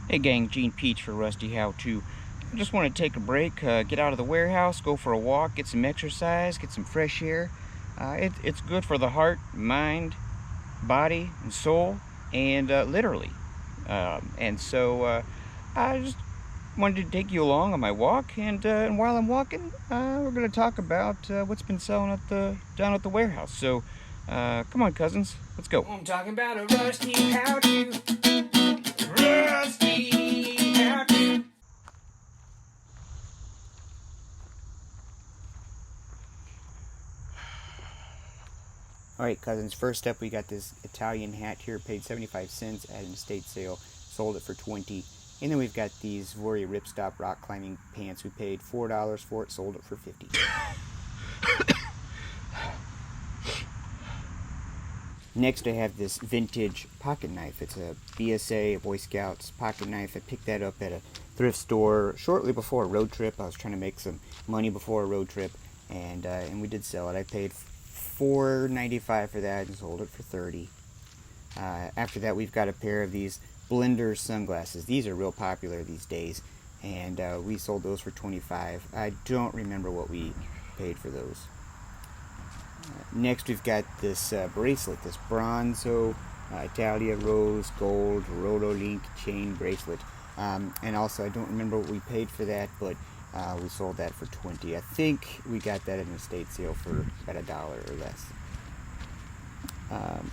Hey gang, Gene Peach for Rusty How To. I just want to take a break, get out of the warehouse, go for a walk, get some exercise, get some fresh air. It's good for the heart, mind, body, and soul, and literally. I just wanted to take you along on my walk, and while I'm walking, we're going to talk about what's been selling down at the warehouse. So, come on, cousins, let's go. I'm talking about a Rusty How To. Rusty How To. Alright, cousins, first up we got this Italian hat here, paid 75 cents at an estate sale, sold it for 20. And then we've got these Vory Ripstop rock climbing pants. We paid $4 for it, sold it for 50. Next I have this vintage pocket knife. It's a BSA, a Boy Scouts pocket knife. I picked that up at a thrift store shortly before a road trip. I was trying to make some money before a road trip, and we did sell it. I paid $4.95 for that and sold it for 30. After that, we've got a pair of these Blender sunglasses. These are real popular these days, and we sold those for 25. I don't remember what we paid for those. Next, we've got this bracelet, this Bronzo Italia Rose Gold Rotolink chain bracelet. And also, I don't remember what we paid for that, but we sold that for 20. I think we got that in an estate sale for about $1 or less.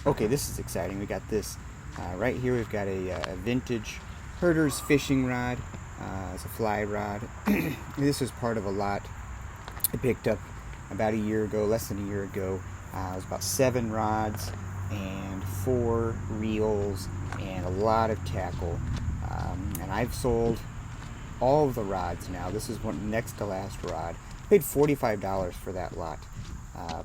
Okay, this is exciting. We got this right here. We've got a vintage herder's fishing rod. It's a fly rod. This is part of a lot I picked up about a year ago, less than a year ago. It was about 7 rods and 4 reels and a lot of tackle. And I've sold all of the rods now. This is one next to last rod. I paid $45 for that lot.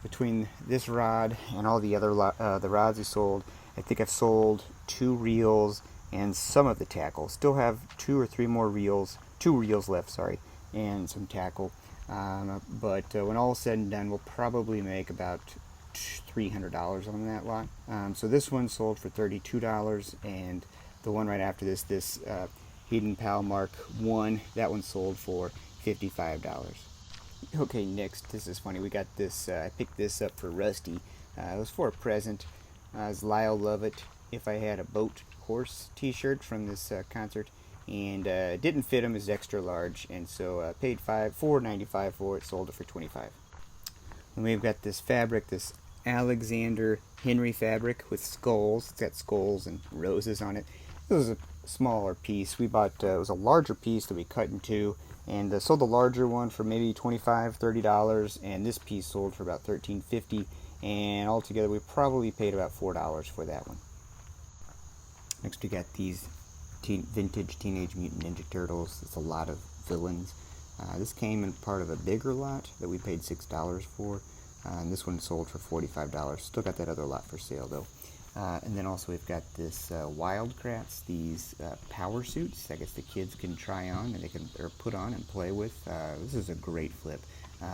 Between this rod and all the other the rods I sold, I think I've sold 2 reels and some of the tackle. Still have 2 or 3 more reels, 2 reels left, sorry, and some tackle. But when all is said and done, we'll probably make about $300 on that lot. So this one sold for $32, and the one right after this, Hayden Pal Mark 1, that one sold for $55. Okay, next, this is funny. We got this, I picked this up for Rusty. It was for a present. It's Lyle Lovett, If I Had a Boat Horse t-shirt from this concert. And it didn't fit him as extra large, and so paid $4.95 for it, sold it for 25. And we've got this fabric, this Alexander Henry fabric with skulls. It's got skulls and roses on it. It was a smaller piece. We bought, it was a larger piece that we cut in 2, and sold the larger one for maybe $25, $30, and this piece sold for about $13.50, and altogether we probably paid about $4 for that one. Next we got these vintage Teenage Mutant Ninja Turtles. It's a lot of villains. This came in part of a bigger lot that we paid $6 for, and this one sold for $45. Still got that other lot for sale though. And then also we've got this Wildcrats, these power suits. I guess the kids can try on and they can put on and play with. This is a great flip.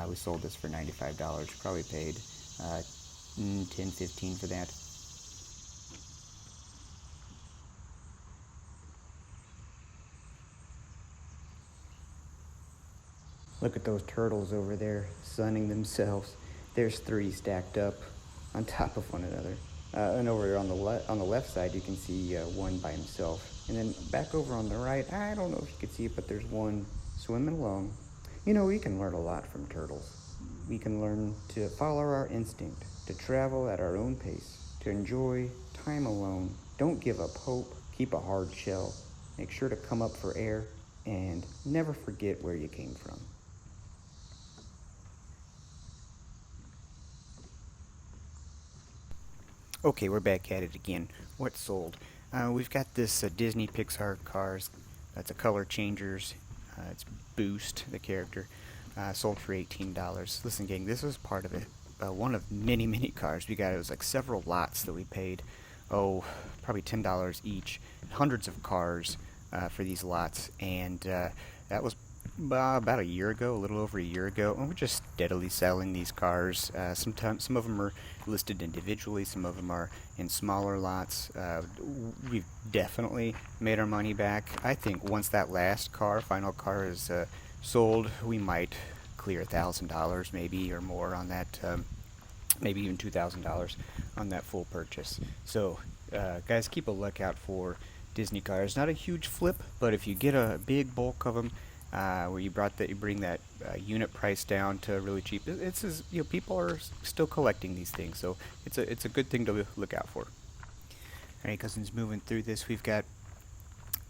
We sold this for $95. Probably paid $10, $15 for that. Look at those turtles over there sunning themselves. There's 3 stacked up on top of one another. And over here on the left side, you can see one by himself. And then back over on the right, I don't know if you can see it, but there's one swimming along. You know, we can learn a lot from turtles. We can learn to follow our instinct, to travel at our own pace, to enjoy time alone. Don't give up hope. Keep a hard shell. Make sure to come up for air, and never forget where you came from. Okay, we're back at it again. What sold? We've got this Disney Pixar Cars. That's a color changers. It's Boost, the character. Sold for $18. Listen, gang, this was part of it. One of many, many cars. It was like several lots that we paid, probably $10 each. Hundreds of cars for these lots. And that was About a year ago, a little over a year ago, and we're just steadily selling these cars. Sometimes some of them are listed individually, some of them are in smaller lots. We've definitely made our money back. I think once that last car, final car, is sold, we might clear $1,000 maybe or more on that. Maybe even $2,000 on that full purchase. So, guys, keep a lookout for Disney cars. Not a huge flip, but if you get a big bulk of them, where you bring that unit price down to really cheap, people are still collecting these things, so it's a good thing to look out for. All right, cousins, moving through this, we've got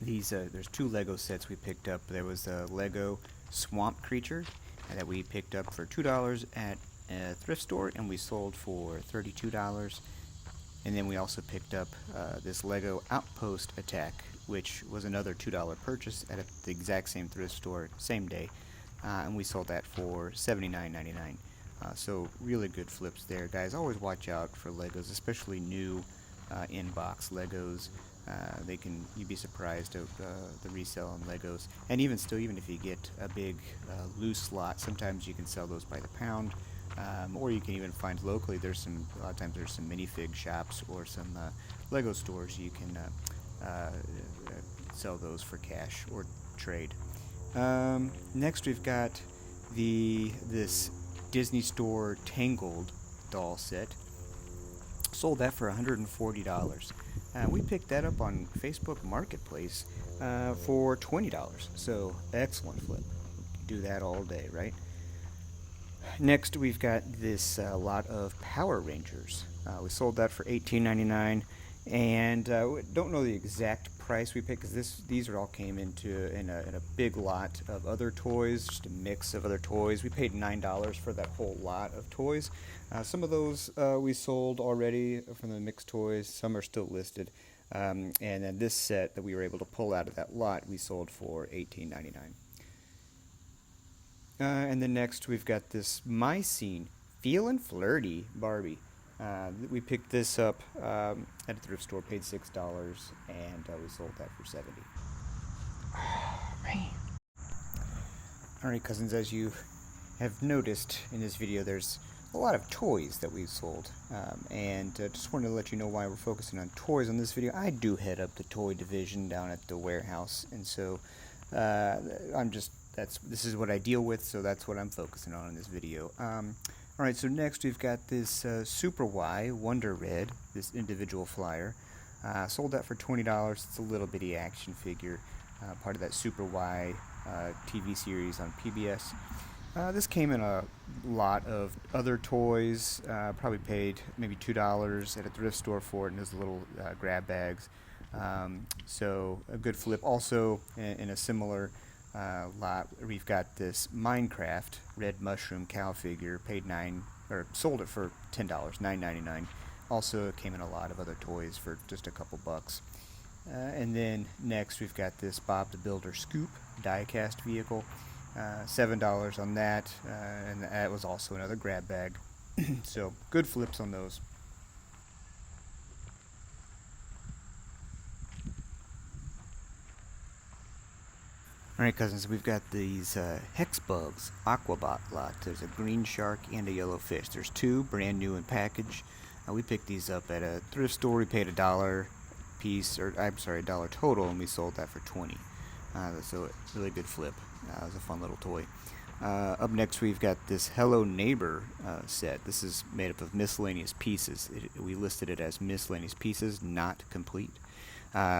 these. There's two Lego sets we picked up. There was a Lego Swamp Creature that we picked up for $2 at a thrift store, and we sold for $32. And then we also picked up this Lego Outpost Attack, which was another $2 purchase at the exact same thrift store, same day, and we sold that for $79.99. So really good flips there, guys. Always watch out for Legos, especially new in-box Legos. You'd be surprised at the resale on Legos. And even if you get a big loose lot, sometimes you can sell those by the pound. Or you can even find locally. A lot of times there's some minifig shops or some Lego stores you can sell those for cash or trade. Next we've got this Disney Store Tangled doll set. Sold that for $140. We picked that up on Facebook Marketplace for $20. So excellent flip. Do that all day, right? Next, we've got this lot of Power Rangers. We sold that for $18.99, and we don't know the exact price we paid because these all came in a big lot of other toys, just a mix of other toys. We paid $9 for that whole lot of toys. Some of those we sold already from the mixed toys. Some are still listed, and then this set that we were able to pull out of that lot we sold for $18.99. And then next we've got this My Scene Feelin' Flirty Barbie. We picked this up at a thrift store, paid $6, and we sold that for $70. Oh, man. Alright, cousins, as you have noticed in this video, there's a lot of toys that we've sold. And just wanted to let you know why we're focusing on toys on this video. I do head up the toy division down at the warehouse, and so this is what I deal with, so that's what I'm focusing on in this video. Alright, so next we've got this Super Y Wonder Red, this individual flyer. Sold that for $20. It's a little bitty action figure, part of that Super Y TV series on PBS. This came in a lot of other toys. Probably paid maybe $2 at a thrift store for it, and those little grab bags. So a good flip. Also in a similar lot, we've got this Minecraft red mushroom cow figure. Sold it for $10, $9.99. Also came in a lot of other toys for just a couple bucks. And then next we've got this Bob the Builder Scoop die-cast vehicle. $7 on that, and that was also another grab bag. So good flips on those. Alright, cousins, we've got these Hex Bugs Aquabot lot. There's a green shark and a yellow fish. There's two, brand new in package. We picked these up at a thrift store. We paid $1 piece, $1 total, and we sold that for $20. So it's a really good flip. It was a fun little toy. Up next, we've got this Hello Neighbor set. This is made up of miscellaneous pieces. We listed it as miscellaneous pieces, not complete.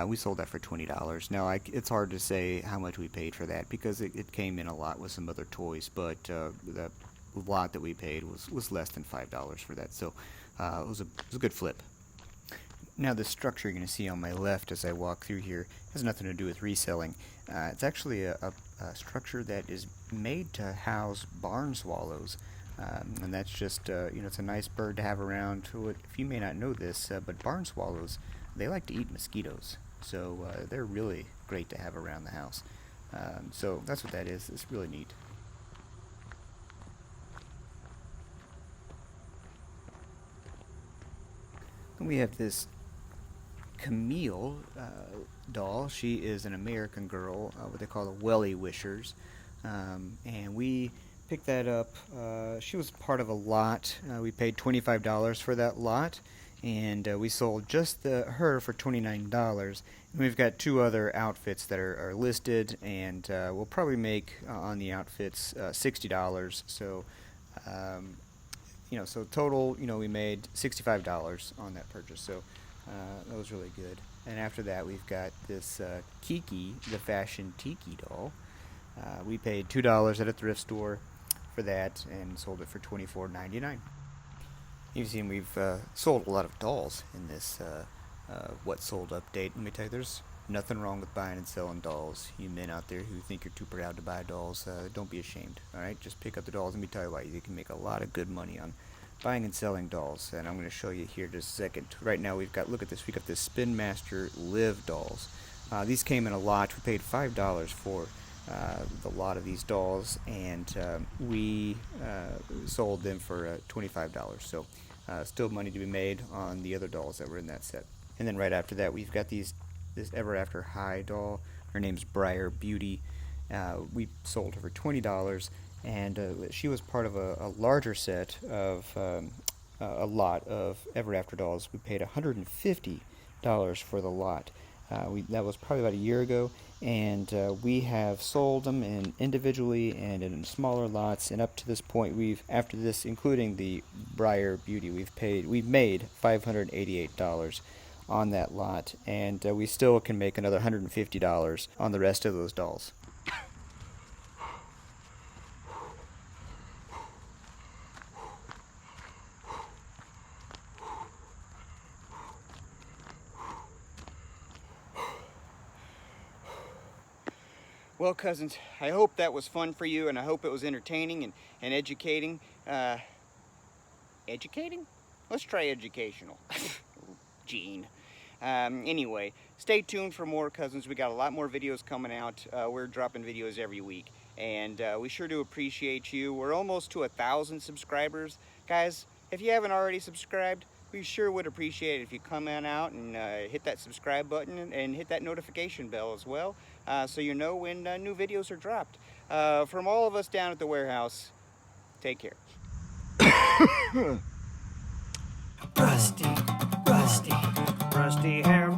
We sold that for $20. Now, it's hard to say how much we paid for that because it came in a lot with some other toys, but the lot that we paid was less than $5 for that. So it was a good flip. Now, the structure you're going to see on my left as I walk through here has nothing to do with reselling. It's actually a structure that is made to house barn swallows. And that's just, it's a nice bird to have around. If you may not know this, but barn swallows, they like to eat mosquitoes. So they're really great to have around the house. So that's what that is. It's really neat. And we have this Camille doll. She is an American girl, what they call the Welly Wishers. and we picked that up. She was part of a lot. We paid $25 for that lot, and we sold just her for $29. And we've got 2 other outfits that are listed, and we'll probably make on the outfits $60. So, so total, we made $65 on that purchase. So that was really good. And after that, we've got this Kiki, the fashion tiki doll. We paid $2 at a thrift store for that and sold it for $24.99. You've seen we've sold a lot of dolls in this what sold update. Let me tell you, there's nothing wrong with buying and selling dolls. You men out there who think you're too proud to buy dolls, don't be ashamed. All right, just pick up the dolls. Let me tell you why. You can make a lot of good money on buying and selling dolls, and I'm going to show you here in just a second. Right now we've got, look at this, we got this Spin Master Live dolls. These came in a lot. We paid $5 for the lot of these dolls, and we sold them for $25. So still money to be made on the other dolls that were in that set. And then right after that, we've got this Ever After High doll. Her name's Briar Beauty. We sold her for $20, and she was part of a larger set of a lot of Ever After dolls. We paid $150 for the lot. That was probably about a year ago, and we have sold them individually and in smaller lots. And up to this point, after this, including the Briar Beauty, we've made $588 on that lot, and we still can make another $150 on the rest of those dolls. Well, cousins, I hope that was fun for you, and I hope it was entertaining and educating. Educating? Let's try educational. Gene. Anyway, stay tuned for more, cousins. We got a lot more videos coming out. We're dropping videos every week, and we sure do appreciate you. We're almost to 1,000 subscribers. Guys, if you haven't already subscribed, we sure would appreciate it if you come on out and hit that subscribe button and hit that notification bell as well, so you know when new videos are dropped. From all of us down at the warehouse, take care. Rusty hair.